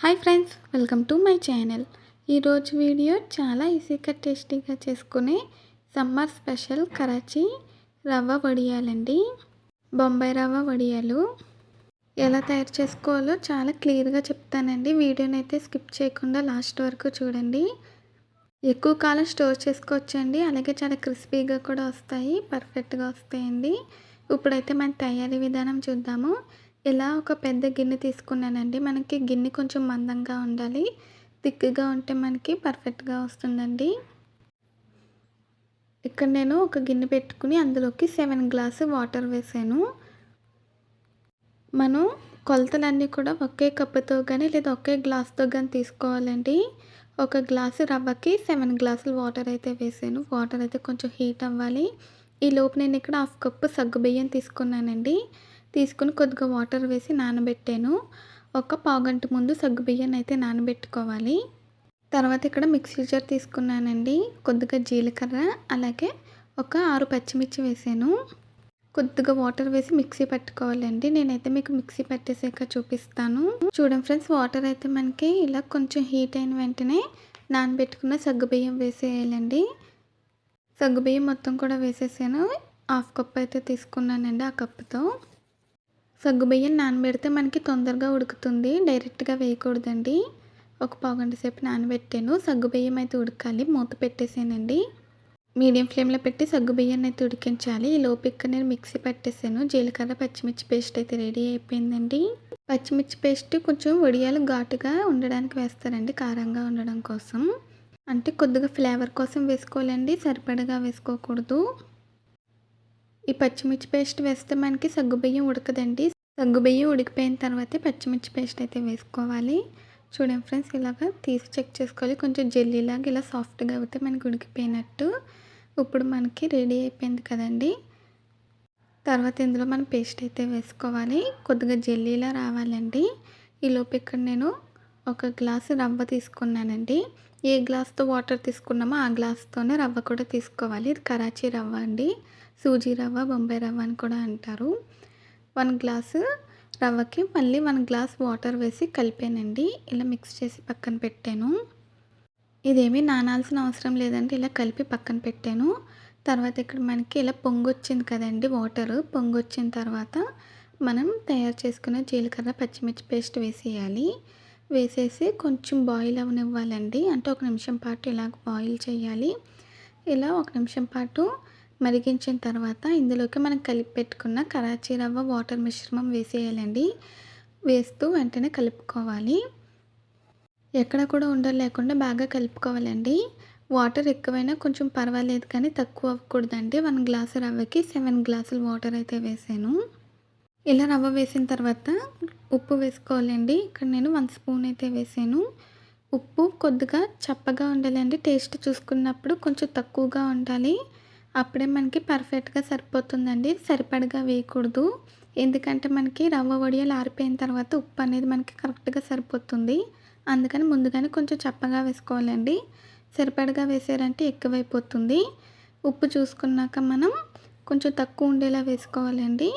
Hi friends, welcome to my channel. ఈరోజు video చాలా ఈజీగా టేస్టీగా చేసుకునే సమ్మర్ స్పెషల్ కరాచీ రవ్వ వడియాలండి. బొంబాయి రవ్వ వడియాలు ఎలా తయారు చేసుకోవాలో చాలా క్లియర్గా చెప్తానండి. వీడియోని అయితే స్కిప్ చేయకుండా లాస్ట్ వరకు చూడండి. ఎక్కువ కాలం స్టోర్ చేసుకోవచ్చండి. అలాగే చాలా క్రిస్పీగా కూడా వస్తాయి, పర్ఫెక్ట్గా వస్తాయండి. ఇప్పుడైతే మన తయారీ విధానం చూద్దాము. ఇలా ఒక పెద్ద గిన్నె తీసుకున్నానండి. మనకి గిన్నె కొంచెం మందంగా ఉండాలి, థిక్గా ఉంటే మనకి పర్ఫెక్ట్గా వస్తుందండి. ఇక్కడ నేను ఒక గిన్నె పెట్టుకుని అందులోకి 7 గ్లాసు వాటర్ వేసాను. మనం కొలతలన్నీ కూడా ఒకే కప్పుతో కానీ లేదా ఒకే గ్లాస్తో కానీ తీసుకోవాలండి. ఒక గ్లాసు రవ్వకి 7 గ్లాసులు వాటర్ అయితే వేసాను. వాటర్ అయితే కొంచెం హీట్ అవ్వాలి. ఈ లోపు నేను ఇక్కడ 1/2 కప్పు సగ్గుబియ్యం తీసుకున్నానండి. తీసుకుని కొద్దిగా వాటర్ వేసి నానబెట్టాను. ఒక పావుగంట ముందు సగ్గుబియ్యాన్ని అయితే నానబెట్టుకోవాలి. తర్వాత ఇక్కడ మిక్సీ జార్ తీసుకున్నానండి. కొద్దిగా జీలకర్ర, అలాగే ఒక 6 పచ్చిమిర్చి వేసాను. కొద్దిగా వాటర్ వేసి మిక్సీ పట్టుకోవాలండి. నేనైతే మీకు మిక్సీ పట్టేసాక చూపిస్తాను. చూడండి ఫ్రెండ్స్, వాటర్ అయితే మనకి ఇలా కొంచెం హీట్ అయిన వెంటనే నానబెట్టుకున్న సగ్గుబియ్యం వేసేయాలండి. సగ్గుబియ్యం మొత్తం కూడా వేసేసాను. 1/2 కప్ అయితే తీసుకున్నానండి. ఆ కప్పుతో సగ్గుబియ్యం నానబెడితే మనకి తొందరగా ఉడుకుతుంది, డైరెక్ట్గా వేయకూడదండి. ఒక పావుగంట సేపు నానబెట్టాను. సగ్గుబియ్యం అయితే ఉడకాలి. మూత పెట్టేసానండి. మీడియం ఫ్లేమ్లో పెట్టి సగ్గుబియ్యాన్ని అయితే ఉడికించాలి. ఈ లోపు ఇక్కడ నేను మిక్సీ పట్టేసాను. జీలకర్ర, పచ్చిమిర్చి పేస్ట్ అయితే రెడీ అయిపోయిందండి. పచ్చిమిర్చి పేస్ట్ కొంచెం వడియాలు ఘాటుగా ఉండడానికి వేస్తారండి, కారంగా ఉండడం కోసం. అంటే కొద్దిగా ఫ్లేవర్ కోసం వేసుకోవాలండి, సరిపడగా వేసుకోకూడదు. ఈ పచ్చిమిర్చి పేస్ట్ వేస్తే మనకి సగ్గుబియ్యం ఉడకదండి. సగ్గుబియ్యం ఉడికిపోయిన తర్వాతే పచ్చిమిర్చి పేస్ట్ అయితే వేసుకోవాలి. చూడండి ఫ్రెండ్స్, ఇలాగ తీసి చెక్ చేసుకోవాలి. కొంచెం జెల్లీలాగా ఇలా సాఫ్ట్గా అవుతే మనకి ఉడికిపోయినట్టు. ఇప్పుడు మనకి రెడీ అయిపోయింది కదండి. తర్వాత ఇందులో మనం పేస్ట్ అయితే వేసుకోవాలి. కొద్దిగా జెల్లీలా రావాలండి. ఈలోపు ఇక్కడ నేను ఒక గ్లాసు రవ్వ తీసుకున్నానండి. ఏ గ్లాస్తో వాటర్ తీసుకున్నామో ఆ గ్లాస్తోనే రవ్వ కూడా తీసుకోవాలి. ఇది కరాచీ రవ్వ అండి. సూజీ రవ్వ, బొంబాయి రవ్వ అని కూడా అంటారు. 1 గ్లాసు రవ్వకి మళ్ళీ 1 గ్లాస్ వాటర్ వేసి కలిపానండి. ఇలా మిక్స్ చేసి పక్కన పెట్టాను. ఇదేమీ నానాల్సిన అవసరం లేదండి. ఇలా కలిపి పక్కన పెట్టాను. తర్వాత ఇక్కడ మనకి ఇలా పొంగొచ్చింది కదండి, వాటరు పొంగొచ్చిన తర్వాత మనం తయారు చేసుకున్న జీలకర్ర, పచ్చిమిర్చి పేస్ట్ వేసేయాలి. వేసేసి కొంచెం బాయిల్ అవనివ్వాలండి. అంటే 1 నిమిషం పాటు ఇలా బాయిల్ చేయాలి. ఇలా 1 నిమిషం పాటు మరిగించిన తర్వాత ఇందులోకి మనం కలిపి పెట్టుకున్న కరాచీ రవ్వ వాటర్ మిశ్రమం వేసేయాలండి. వేస్తూ వెంటనే కలుపుకోవాలి. ఎక్కడ కూడా ఉండలు లేకుండా బాగా కలుపుకోవాలండి. వాటర్ ఎక్కువైనా కొంచెం పర్వాలేదు, కానీ తక్కువ అవ్వకూడదండి. 1 గ్లాసు రవ్వకి 7 గ్లాసులు వాటర్ అయితే వేసాను. ఇలా రవ్వ వేసిన తర్వాత ఉప్పు వేసుకోవాలండి. ఇక్కడ నేను 1 స్పూన్ అయితే వేసాను. ఉప్పు కొద్దిగా చప్పగా ఉండాలండి. టేస్ట్ చూసుకున్నప్పుడు కొంచెం తక్కువగా ఉండాలి. అప్పుడే మనకి పర్ఫెక్ట్గా సరిపోతుందండి. సరిపడగా వేయకూడదు. ఎందుకంటే మనకి రవ్వ వడియాలు ఆరిపోయిన తర్వాత ఉప్పు అనేది మనకి కరెక్ట్గా సరిపోతుంది. అందుకని ముందుగానే కొంచెం చప్పగా వేసుకోవాలండి. సరిపడగా వేసారంటే ఎక్కువైపోతుంది. ఉప్పు చూసుకున్నాక మనం కొంచెం తక్కువ ఉండేలా వేసుకోవాలండి.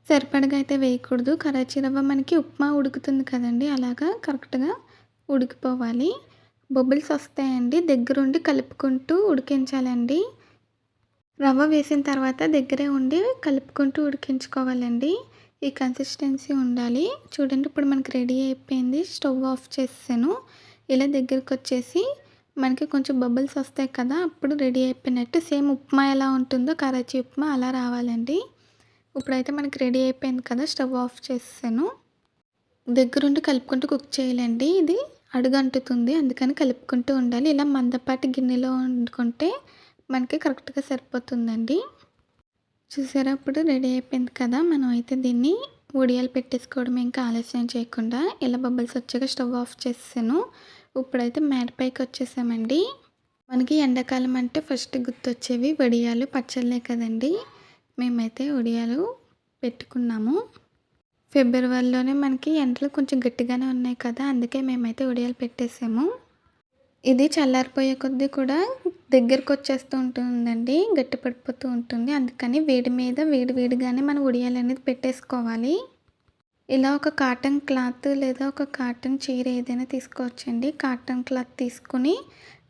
సరిపడగా అయితే వేయకూడదు. కరాచీ రవ్వ మనకి ఉప్మా ఉడుకుతుంది కదండి, అలాగా కరెక్ట్గా ఉడికిపోవాలి. బబుల్స్ వస్తాయండి, దగ్గరుండి కలుపుకుంటూ ఉడికించాలండి. రవ్వ వేసిన తర్వాత దగ్గరే ఉండి కలుపుకుంటూ ఉడికించుకోవాలండి. ఈ కన్సిస్టెన్సీ ఉండాలి. చూడండి, ఇప్పుడు మనకి రెడీ అయిపోయింది. స్టవ్ ఆఫ్ చేసాను. ఇలా దగ్గరికి వచ్చేసి మనకి కొంచెం బబుల్స్ వస్తాయి కదా, అప్పుడు రెడీ అయిపోయినట్టు. సేమ్ ఉప్మా ఎలా ఉంటుందో కరాచీ ఉప్మా అలా రావాలండి. ఇప్పుడైతే మనకి రెడీ అయిపోయింది కదా, స్టవ్ ఆఫ్ చేసాను. దగ్గరుండి కలుపుకుంటూ కుక్ చేయాలండి. ఇది అడుగంటుతుంది, అందుకని కలుపుకుంటూ ఉండాలి. ఇలా మందపాటి గిన్నెలో వండుకుంటే మనకి కరెక్ట్గా సరిపోతుందండి. చూసారా, ఇప్పుడు రెడీ అయిపోయింది కదా. మనం అయితే దీన్ని వడియాలు పెట్టేసుకోవడం, ఇంకా ఆలస్యం చేయకుండా. ఇలా బబుల్స్ వచ్చాక స్టవ్ ఆఫ్ చేసాను. ఇప్పుడైతే మేడపైకి వచ్చేసామండి. మనకి ఎండాకాలం అంటే ఫస్ట్ గుర్తొచ్చేవి వడియాలు, పచ్చళ్ళే కదండి. మేమైతే వడియాలు పెట్టుకున్నాము. ఫిబ్రవరిలోనే మనకి ఎండలు కొంచెం గట్టిగానే ఉన్నాయి కదా, అందుకే మేమైతే వడియాలు పెట్టేసాము. ఇది చల్లారిపోయే కొద్దీ కూడా దగ్గరకు వచ్చేస్తూ ఉంటుందండి, గట్టి పడిపోతూ ఉంటుంది. అందుకని వేడి మీద వేడిగానే మనం వడియాలు అనేది పెట్టేసుకోవాలి. ఇలా ఒక కాటన్ క్లాత్ లేదా ఒక కాటన్ చీర ఏదైనా తీసుకోవచ్చండి. కాటన్ క్లాత్ తీసుకొని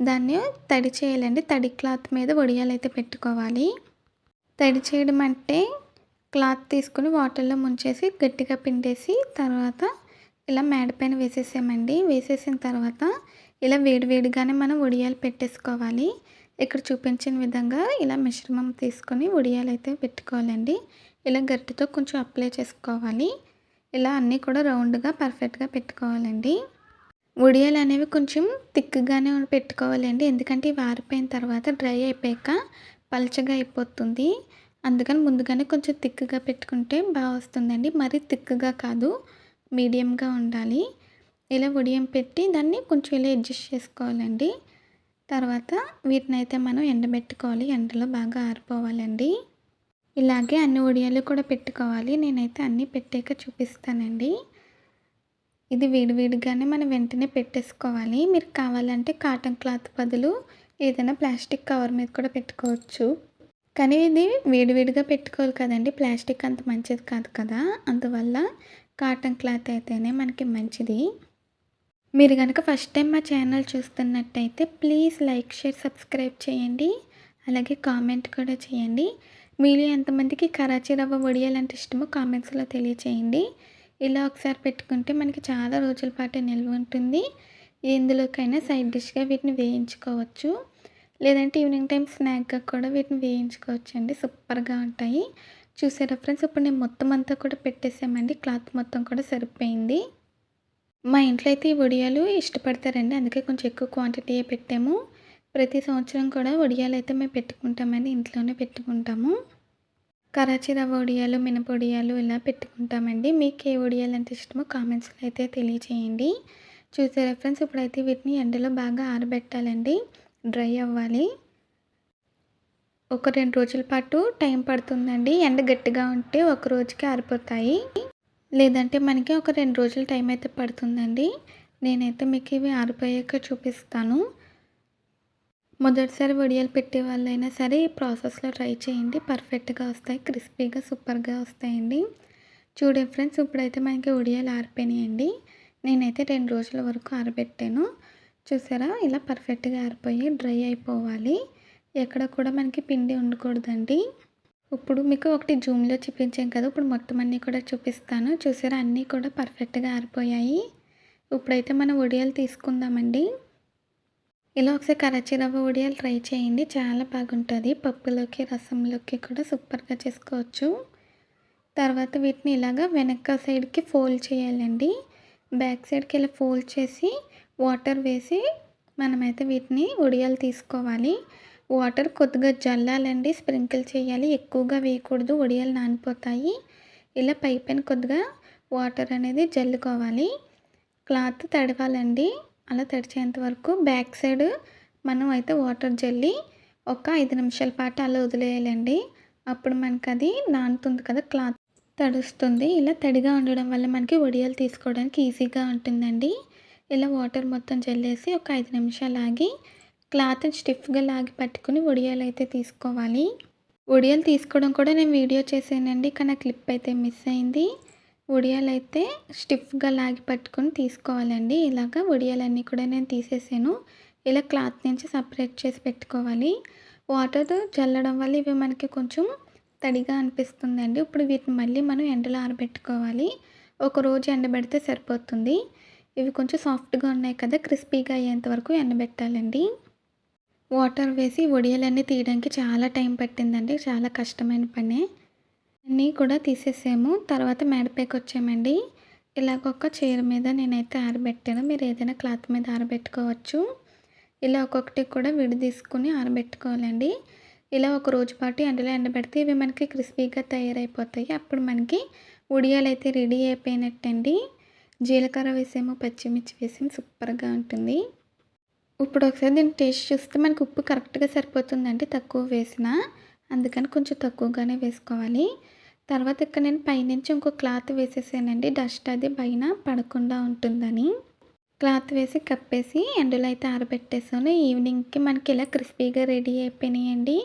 దాన్ని తడి చేయాలండి. తడి క్లాత్ మీద వడియాలైతే పెట్టుకోవాలి. తడి చేయడం అంటే క్లాత్ తీసుకొని వాటర్‌లో ముంచేసి గట్టిగా పిండేసి తర్వాత ఇలా మేడ పైన వేసేసామండి. వేసేసిన తర్వాత ఇలా వేడిగానే మనం వడియాలు పెట్టేసుకోవాలి. ఇక్కడ చూపించిన విధంగా ఇలా మిశ్రమం తీసుకొని వడియాలైతే పెట్టుకోవాలండి. ఇలా గరిటెతో కొంచెం అప్లై చేసుకోవాలి. ఇలా అన్నీ కూడా రౌండ్‌గా పర్ఫెక్ట్‌గా పెట్టుకోవాలండి. వడియాలనేవి కొంచెం థిక్‌గానే పెట్టుకోవాలండి. ఎందుకంటే ఇవి ఆరిపోయిన తర్వాత డ్రై అయిపోయాక పల్చగా అయిపోతుంది. అందుకని ముందుగానే కొంచెం థిక్‌గా పెట్టుకుంటే వస్తుందండి. మరీ థిక్‌గా కాదు, మీడియంగా ఉండాలి. ఇలా వడియం పెట్టి దాన్ని కొంచెం ఇలా అడ్జస్ట్ చేసుకోవాలండి. తర్వాత వీటినైతే మనం ఎండబెట్టుకోవాలి. ఎండలో బాగా ఆరిపోవాలండి. ఇలాగే అన్ని వడియాలు కూడా పెట్టుకోవాలి. నేనైతే అన్నీ పెట్టాక చూపిస్తానండి. ఇది వేడిగానే మనం వెంటనే పెట్టేసుకోవాలి. మీరు కావాలంటే కాటన్ క్లాత్ బదులు ఏదైనా ప్లాస్టిక్ కవర్ మీద కూడా పెట్టుకోవచ్చు. కానీ ఇది వేడిగా పెట్టుకోవాలి కదండీ! ప్లాస్టిక్ అంత మంచిది కాదు కదా! అందువల్ల కాటన్ క్లాత్ అయితేనే మనకి మంచిది. మీరు గనక ఫస్ట్ టైం మా ఛానల్ చూస్తున్నట్టయితే ప్లీజ్ లైక్, షేర్, సబ్స్క్రైబ్ చేయండి. అలాగే కామెంట్ కూడా చేయండి. మీలో ఎంతమందికి కరాచీ రవ్వ వడియాలంటే ఇష్టమో కామెంట్స్‌లో తెలియచేయండి. ఇలా ఒకసారి పెట్టుకుంటే మనకి చాలా రోజుల పాటు నిల్వ ఉంటుంది. ఎందులోకైనా సైడ్ డిష్‌గా వీటిని వేయించుకోవచ్చు. లేదంటే ఈవినింగ్ టైం స్నాక్‌గా కూడా వీటిని వేయించుకోవచ్చండి. సూపర్‌గా ఉంటాయి. చూసారా ఫ్రెండ్స్, ఇప్పుడు నేను మొత్తం అంతా కూడా పెట్టేసామండి. క్లాత్ మొత్తం కూడా సరిపోయింది. మా ఇంట్లో అయితే ఈ వడియాలు ఇష్టపడతారండి. అందుకే కొంచెం ఎక్కువ క్వాంటిటీయే పెట్టాము. ప్రతి సంవత్సరం కూడా వడియాలైతే మేము పెట్టుకుంటామండి. ఇంట్లోనే పెట్టుకుంటాము. కరాచీ రవ్వ వడియాలు, మినప వడియాలు ఇలా పెట్టుకుంటామండి. మీకు ఏ వడియాలంటే ఇష్టమో కామెంట్స్‌లో అయితే తెలియచేయండి. చూసారా ఫ్రెండ్స్, ఇప్పుడైతే వీటిని ఎండలో బాగా ఆరబెట్టాలండి. డ్రై అవ్వాలి. ఒక 2 రోజుల పాటు టైం పడుతుందండి. ఎండ గట్టిగా ఉంటే ఒక రోజుకి ఆరిపోతాయి. లేదంటే మనకి ఒక 2 రోజులు టైం అయితే పడుతుందండి. నేనైతే మీకు ఇవి ఆరిపోయాక చూపిస్తాను. మొదటిసారి వడియాలు పెట్టే వాళ్ళైనా సరే ఈ ప్రాసెస్లో ట్రై చేయండి. పర్ఫెక్ట్‌గా వస్తాయి. క్రిస్పీగా సూపర్‌గా వస్తాయండి. చూడండి ఫ్రెండ్స్, ఇప్పుడైతే మనకి వడియాలు ఆరిపోయినాయండి. నేనైతే 2 రోజుల వరకు ఆరబెట్టాను. చూసారా, ఇలా పర్ఫెక్ట్‌గా ఆరిపోయి డ్రై అయిపోవాలి. ఎక్కడ కూడా మనకి పిండి ఉండకూడదండి. ఇప్పుడు మీకు ఒకటి జూమ్‌లో చూపించాను కదా! ఇప్పుడు మొత్తం అన్నీ కూడా చూపిస్తాను. చూసారా, అన్నీ కూడా పర్ఫెక్ట్‌గా ఆరిపోయాయి. ఇప్పుడైతే మనం వడియాలు తీసుకుందామండి. ఇలా ఒకసారి కరాచీ రవ్వ వడియాలు ట్రై చేయండి. చాలా బాగుంటుంది. పప్పులోకి, రసంలోకి కూడా సూపర్‌గా చేసుకోవచ్చు. తర్వాత వీటిని ఇలాగా వెనక సైడ్‌కి ఫోల్డ్ చేయాలండి. బ్యాక్ సైడ్‌కి ఇలా ఫోల్డ్ చేసి వాటర్ వేసి మనమైతే వీటిని వడియాలు తీసుకోవాలి. వాటర్ కొద్దిగా జల్లాలండి. స్ప్రింకిల్ చేయాలి. ఎక్కువగా వేయకూడదు. వడియాలు నానిపోతాయి. ఇలా పైన కొద్దిగా వాటర్ అనేది జల్లుకోవాలి. క్లాత్ తడవాలండి. అలా తడిచేంత వరకు బ్యాక్ సైడ్ మనం అయితే వాటర్ జల్లి ఒక 5 నిమిషాల పాటు అలా వదిలేయాలండి. అప్పుడు మనకు అది నానుతుంది కదా, క్లాత్ తడుస్తుంది. ఇలా తడిగా ఉండడం వల్ల మనకి వడియాలు తీసుకోవడానికి ఈజీగా ఉంటుందండి. ఇలా వాటర్ మొత్తం జల్లేసి ఒక 5 నిమిషాలు ఆగి క్లాత్ని స్టిఫ్గా లాగి పట్టుకుని వడియాలు అయితే తీసుకోవాలి. వడియాలు తీసుకోవడం కూడా నేను వీడియో చేశానండి. కానీ ఆ క్లిప్ అయితే మిస్ అయింది. వడియాలైతే స్టిఫ్గా లాగి పట్టుకొని తీసుకోవాలండి. ఇలాగ వడియాలన్నీ కూడా నేను తీసేసాను. ఇలా క్లాత్ నుంచి సపరేట్ చేసి పెట్టుకోవాలి. వాటర్ చల్లడం వల్ల ఇవి మనకి కొంచెం తడిగా అనిపిస్తుందండి. ఇప్పుడు వీటిని మళ్ళీ మనం ఎండలో ఆరబెట్టుకోవాలి. ఒకరోజు ఎండబెడితే సరిపోతుంది. ఇవి కొంచెం సాఫ్ట్గా ఉన్నాయి కదా, క్రిస్పీగా అయ్యేంత వరకు ఎండబెట్టాలండి. వాటర్ వేసి వడియాలన్నీ తీయడానికి చాలా టైం పట్టిందండి. చాలా కష్టమైన పనే. అన్నీ కూడా తీసేసాము. తర్వాత మేడపైకి వచ్చామండి. ఇలాగ ఒక చీర మీద నేనైతే ఆరబెట్టాను. మీరు ఏదైనా క్లాత్ మీద ఆరబెట్టుకోవచ్చు. ఇలా ఒక్కొక్కటి కూడా తీసుకుని ఆరబెట్టుకోవాలండి. ఇలా ఒక రోజు పాటు ఎండలో ఎండబెడితే ఇవి మనకి క్రిస్పీగా తయారైపోతాయి. అప్పుడు మనకి వడియాలు అయితే రెడీ అయిపోయినట్టండి. జీలకర్ర వేసాము, పచ్చిమిర్చి వేసాము, సూపర్గా ఉంటుంది. ఇప్పుడు ఒకసారి దీన్ని టేస్ట్ చూస్తే మనకు ఉప్పు కరెక్ట్గా సరిపోతుందండి, తక్కువ వేసిన. అందుకని కొంచెం తక్కువగానే వేసుకోవాలి. తర్వాత ఇక్కడ నేను పైనుంచి ఇంకో క్లాత్ వేసేసానండి. డస్ట్ అది పైన పడకుండా ఉంటుందని. క్లాత్ వేసి కప్పేసి ఎండలో అయితే ఆరబెట్టేసాను. ఈవినింగ్కి మనకి ఇలా క్రిస్పీగా రెడీ అయిపోయినాయండి.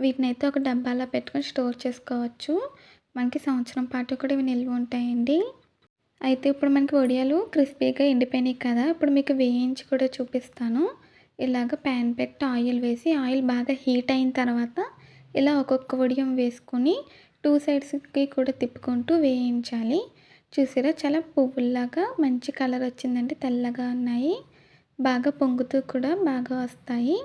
వీటిని అయితే ఒక డబ్బాలో పెట్టుకొని స్టోర్ చేసుకోవచ్చు. మనకి సంవత్సరం పాటు కూడా ఇవి నిల్వ ఉంటాయండి. అయితే ఇప్పుడు మనకి వడియాలు క్రిస్పీగా ఎండిపోయినాయి కదా! ఇప్పుడు మీకు వేయించి కూడా చూపిస్తాను. ఇలాగ ప్యాన్ పెట్టి ఆయిల్ వేసి, ఆయిల్ బాగా హీట్ అయిన తర్వాత ఇలా ఒక్కొక్క వడియం వేసుకొని 2 సైడ్స్‌కి కూడా తిప్పుకుంటూ వేయించాలి. చూసారా చాలా పువ్వుల్లాగా మంచి కలర్ వచ్చిందండి. తెల్లగా ఉన్నాయి. బాగా పొంగుతూ కూడా బాగా వస్తాయి.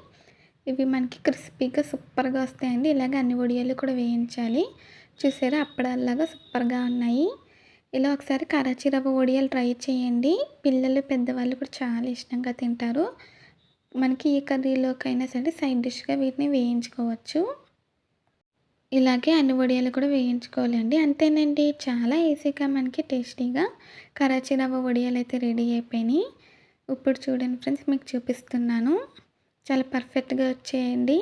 ఇవి మనకి క్రిస్పీగా సూపర్‌గా వస్తాయండి. ఇలాగ అన్ని వడియాలు కూడా వేయించాలి. చూసారా అప్పడాల్లాగా సూపర్‌గా ఉన్నాయి. ఇలా ఒకసారి కరాచీ రవ్వ వడియాలు ట్రై చేయండి. పిల్లలు, పెద్దవాళ్ళు కూడా చాలా ఇష్టంగా తింటారు. మనకి ఏ కర్రీలోకైనా సరే సైడ్ డిష్‌గా వీటిని వేయించుకోవచ్చు. ఇలాగే అన్ని వడియాలు కూడా వేయించుకోవాలండి. అంతేనండి. చాలా ఈజీగా మనకి టేస్టీగా కరాచీ రవ్వ వడియాలైతే రెడీ అయిపోయినాయి. ఇప్పుడు చూడండి ఫ్రెండ్స్ మీకు చూపిస్తున్నాను. చాలా పర్ఫెక్ట్‌గా వచ్చాయండి.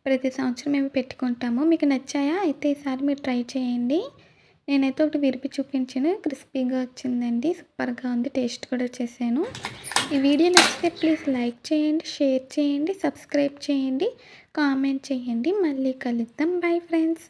ప్రతి సంవత్సరం మేము పెట్టుకుంటాము. మీకు నచ్చాయా? అయితే ఈసారి మీరు ట్రై చేయండి. నేనైతే ఒకటి విరిపి చూపించాను. క్రిస్పీగా వచ్చిందండి. సూపర్‌గా ఉంది. టేస్ట్ కూడా చేశాను. ఈ వీడియో నచ్చితే ప్లీజ్ లైక్ చేయండి, షేర్ చేయండి, సబ్స్క్రైబ్ చేయండి, కామెంట్ చేయండి. మళ్ళీ కలుద్దాం. Bye friends.